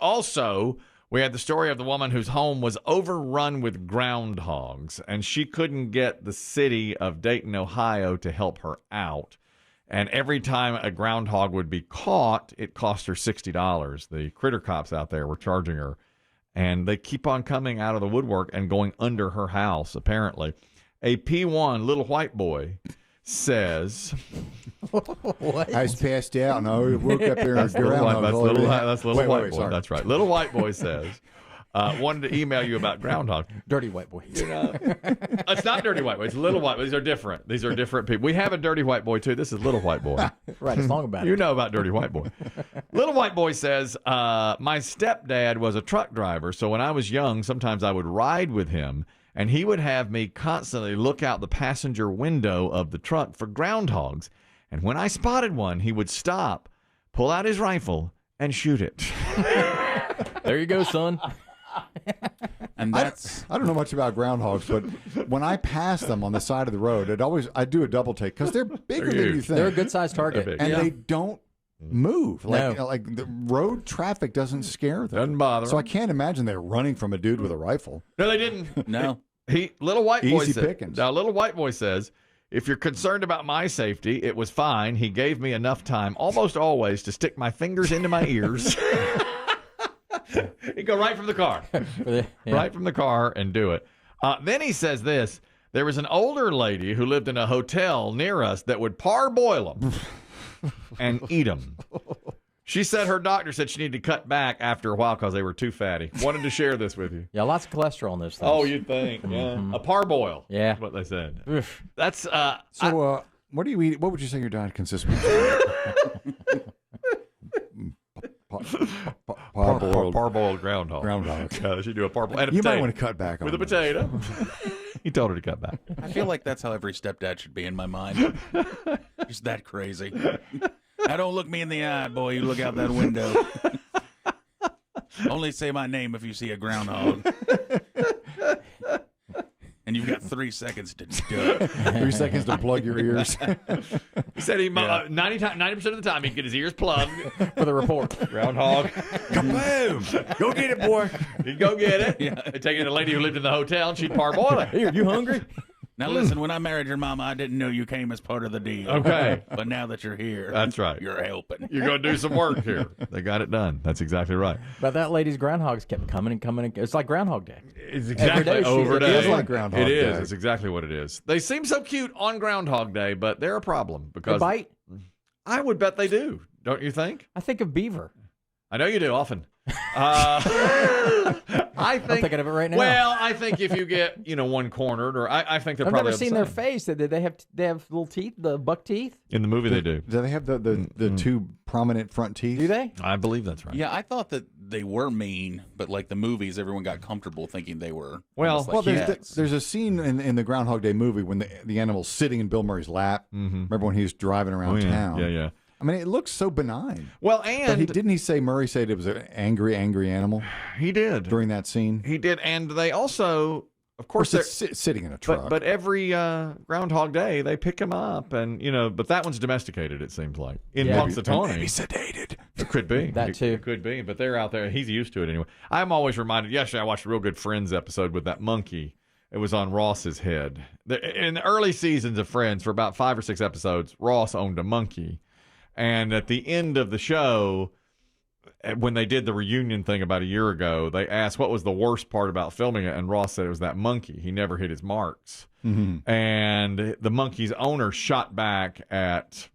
Also, we had the story of the woman whose home was overrun with groundhogs, and she couldn't get the city of Dayton, Ohio to help her out. And every time a groundhog would be caught, it cost her $60. The critter cops out there were charging her. And they keep on coming out of the woodwork and going under her house, apparently. A P1 little white boy says... What? I was passed out, and I woke up there and that's little white boy. That's right. Little white boy says... wanted to email you about Groundhog. Dirty white boy. You know, it's not dirty white boy. It's little white boy. These are different. These are different people. We have a dirty white boy, too. This is little white boy. Right. It's long about it. You know about dirty white boy. Little white boy says, my stepdad was a truck driver, so when I was young, sometimes I would ride with him, and he would have me constantly look out the passenger window of the truck for groundhogs. And when I spotted one, he would stop, pull out his rifle, and shoot it. There you go, son. And that's I don't know much about groundhogs, but when I pass them on the side of the road, I do a double take because they're bigger than you think. They're a good sized target, and they don't move. Like the road traffic doesn't scare them. Doesn't bother. So I can't imagine they're running from a dude with a rifle. No, they didn't. No. Little white boy Easy pickings. Now, little white boy says, if you're concerned about my safety, it was fine. He gave me enough time, almost always, to stick my fingers into my ears. He'd go right from the car. Right from the car and do it. Then he says this. There was an older lady who lived in a hotel near us that would parboil them and eat them. She said her doctor said she needed to cut back after a while because they were too fatty. Wanted to share this with you. Yeah, lots of cholesterol in those things. Oh, you'd think. Yeah. A parboil. Yeah. That's what they said. That's what do you eat? What would you say your diet consists of? Parboiled groundhog. Groundhog. She do a parboiled and a you potato. might want to cut back on with a potato. He told her to cut back. I feel like that's how every stepdad should be in my mind. Just that crazy. Now don't look me in the eye, boy. You look out that window. Only say my name if you see a groundhog. And you've got 3 seconds to do it. 3 seconds to plug your ears. He said 90% of the time he'd get his ears plugged. For the report. Groundhog. Kaboom! Go get it, boy. He'd go get it. Yeah. They'd take it to a lady who lived in the hotel, and she'd parboil it. Hey, are you hungry? Now listen, when I married your mama, I didn't know you came as part of the deal. Okay. But now that you're here, that's right. You're helping. You're going to do some work here. They got it done. That's exactly right. But that lady's groundhogs kept coming and coming. It's like Groundhog Day. It's exactly Every day It is like Groundhog Day. It is. It's exactly what it is. They seem so cute on Groundhog Day, but they're a problem because they bite. I would bet they do. Don't you think? I think of beaver. I know you do often. I'm thinking of it right now. Well, I think if you get one cornered, or I think they're I've probably. Never seen their face. Did they have little teeth? The buck teeth? In the movie, they do. Do they have the two prominent front teeth? Do they? I believe that's right. Yeah, I thought that they were mean, but like the movies, everyone got comfortable thinking they were. Well, there's a scene in the Groundhog Day movie when the animal's sitting in Bill Murray's lap. Mm-hmm. Remember when he was driving around town? Yeah. I mean, it looks so benign. Well, and but didn't Murray said it was an angry animal? He did during that scene. He did, and they also, of course, they're sitting in a truck. But every Groundhog Day they pick him up, and but that one's domesticated. It seems like in Punxsutawney, maybe sedated. It could be that too. It could be, but they're out there. He's used to it anyway. I'm always reminded. Yesterday, I watched a real good Friends episode with that monkey. It was on Ross's head. In the early seasons of Friends, for about 5 or 6 episodes, Ross owned a monkey. And at the end of the show, when they did the reunion thing about a year ago, they asked what was the worst part about filming it, and Ross said it was that monkey. He never hit his marks. Mm-hmm. And the monkey's owner shot back at,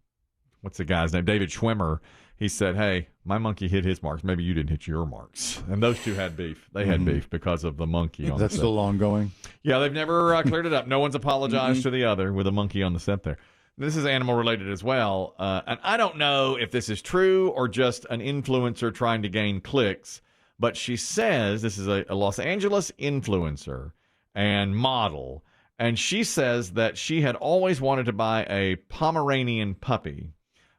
what's the guy's name? David Schwimmer. He said, hey, my monkey hit his marks. Maybe you didn't hit your marks. And those two had beef. They had beef because of the monkey on the set. That's still ongoing? Yeah, they've never cleared it up. No one's apologized to the other with a monkey on the set there. This is animal related as well. And I don't know if this is true or just an influencer trying to gain clicks, but she says this is a Los Angeles influencer and model. And she says that she had always wanted to buy a Pomeranian puppy,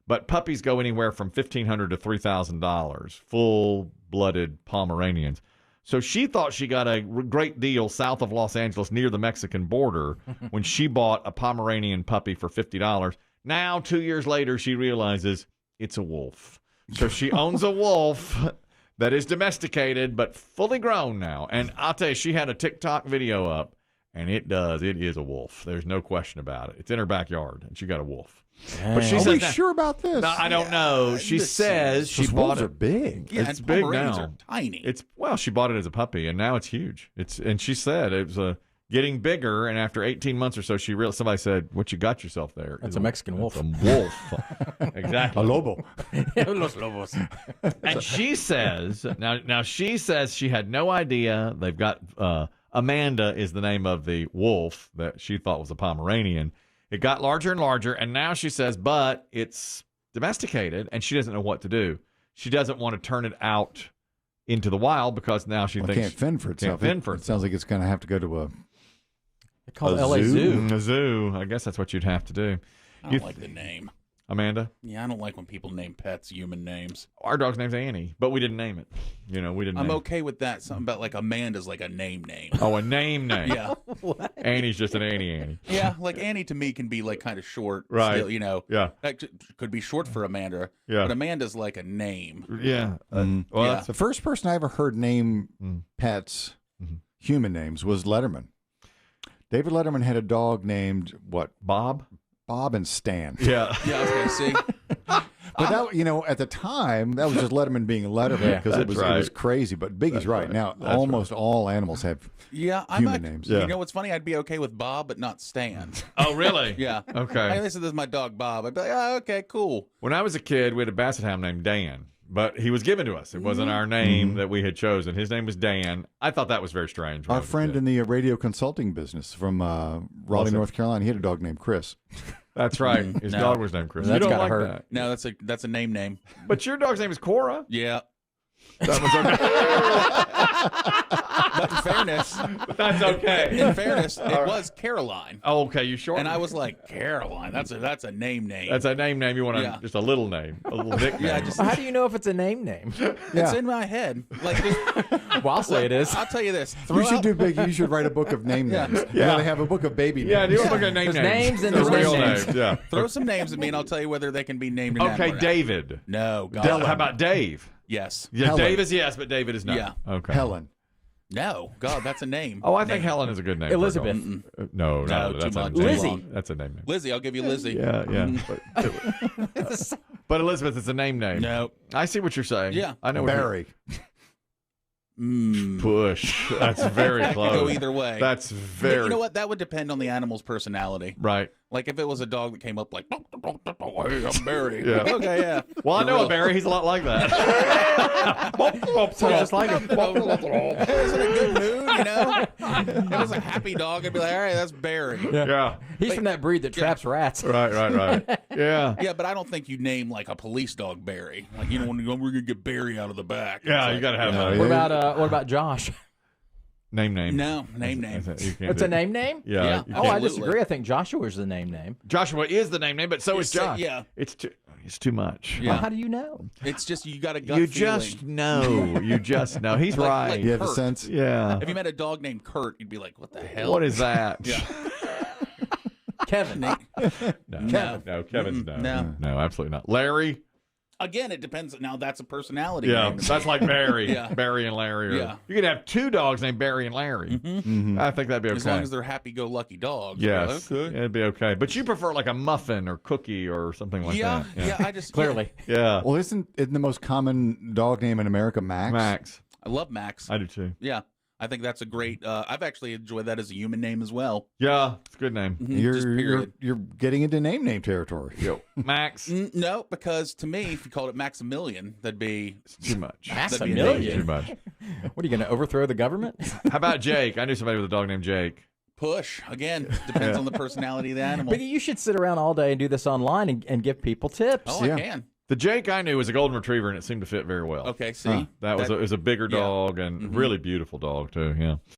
but puppies go anywhere from $1,500 to $3,000, full-blooded Pomeranians. So she thought she got a great deal south of Los Angeles near the Mexican border when she bought a Pomeranian puppy for $50. Now, 2 years later, she realizes it's a wolf. So she owns a wolf that is domesticated but fully grown now. And I'll tell you, she had a TikTok video up, and it is a wolf. There's no question about it. It's in her backyard, and she got a wolf. But she Are says we that- sure about this? No, I don't know. She says she Those bought wolves it. are big. Yeah, It's and big Pomeranians now. are tiny. She bought it as a puppy, and now it's huge. And she said it was getting bigger. And after 18 months or so, somebody said, "What you got yourself there? That's is a Mexican wolf." A wolf, exactly. A lobo. Los Lobos. And she says now she says she had no idea. They've got Amanda is the name of the wolf that she thought was a Pomeranian. It got larger and larger, and now she says, but it's domesticated, and she doesn't know what to do. She doesn't want to turn it out into the wild because now she Well, it thinks can't fend for itself. fend for It sounds like it's going to have to go to a. They call it A LA zoo? Zoo. A zoo. I guess that's what you'd have to do. I don't like the name. Amanda? Yeah, I don't like when people name pets human names. Our dog's name's Annie, but we didn't name it. We didn't I'm name okay with that. Something about like Amanda's like a name. it. Oh, a name. Yeah. Annie's just an Annie. Yeah, like Annie to me can be like kind of short. Right. Still, you know. Yeah. That could be short for Amanda. Yeah. But Amanda's like a name. Yeah. Well, Yeah. that's the first person I ever heard name pets, human names, was Letterman. David Letterman had a dog named what? Bob? Bob and Stan. Yeah. Yeah, I was gonna see. But that, at the time, that was just Letterman being Letterman because it that's was right. crazy. But Biggie's right. Now, almost all animals have Yeah, human names. Yeah. You know what's funny? I'd be okay with Bob, but not Stan. Oh, really? Yeah. Okay. Hey, listen, this is my dog Bob. I'd be like, oh, okay, cool. When I was a kid, we had a basset hound named Dan, but he was given to us. It wasn't our name that we had chosen. His name was Dan. I thought that was very strange. when I Our was a friend kid. in the radio consulting business from Raleigh, North Carolina, he had a dog named Chris. That's right. His No. dog was named Chris. That's You don't gotta like hurt. that. No, that's a name. But your dog's name is Cora. Yeah. That was okay. But in fairness, That's okay. it was Caroline. Oh, okay, you short. And I was like, Caroline, that's a name. That's a name. You want Yeah. just a little name, a little nickname. Yeah, just Well, how do you know if it's a name? it's in my head. Like just, Well, I'll say it is. I'll tell you this. You should do big. You should write a book of name names. Yeah. They have a book of baby names. Yeah, do a book of name There's names and The there's real names. names. Yeah. throw some names at me and I'll tell you whether they can be named in Okay, animal. David. No, God. How about Dave? Yes. Yeah, Helen. Dave is yes, but David is no. Yeah. Okay. Helen. No, God, that's a name. Oh, I think Name. Helen is a good name. for a Elizabeth. dog. No, No, that's too a much. name. Lizzie. That's a name. Lizzie, I'll give you Lizzie. Yeah, yeah. But Elizabeth is a name. No. I see what you're saying. Yeah. I know. What Barry. Push. That's very That close. could go either way. That's But very you know what? That would depend on the animal's personality. right. Like if it was a dog that came up like, hey, I'm Barry. Yeah. Okay, yeah. Well, I know a Barry. He's a lot like that. So just like him. It was in a good mood, you know? If it was a happy dog, I'd be like, all right, that's Barry. Yeah. He's from that breed that traps rats. Right. Yeah. Yeah, but I don't think you name like a police dog Barry. Like, you know, when we're going to get Barry out of the back. Yeah, It's you got to like, have What that. about Josh? Name. No, name. You can't It's do a name name? Yeah. Yeah. you Oh, can't- I disagree. I think Joshua is the name. Joshua is the name, but so is Yes, Josh. yeah. It's too much. Yeah. Well, how do you know? It's just you got a gut You feeling. just know. You just know. He's right. like You have a Kurt. sense? Yeah. If you met a dog named Kurt, you'd be like, what the hell? What is that? Yeah. Kevin. No. Kevin. No, Kevin's no. No. No, absolutely not. Larry? Again, it depends. Now, that's a personality Yeah, name. that's like Barry. Yeah. Barry and Larry. Or, Yeah. You could have two dogs named Barry and Larry. I think that'd be okay. As long as they're happy-go-lucky dogs. Yes. You're like, okay. It'd be okay. But you prefer like a muffin or cookie or something like Yeah, that. yeah, I just... Clearly. Yeah. Well, isn't the most common dog name in America Max? Max. I love Max. I do too. Yeah. I think that's a great... I've actually enjoyed that as a human name as well. Yeah. It's a good name. Just period. You're getting into name territory. Yo. Max. No, because to me, if you called it Maximilian, that'd be... It's too much. Maximilian. Too much. What are you going to overthrow the government? How about Jake? I knew somebody with a dog named Jake. Push. Again, depends on the personality of the animal. Biggie, you should sit around all day and do this online and give people tips. Oh, Yeah. I can. The Jake I knew was a golden retriever, and it seemed to fit very well. Okay, see? That was it was a bigger Yeah. dog and really beautiful dog too. Yeah.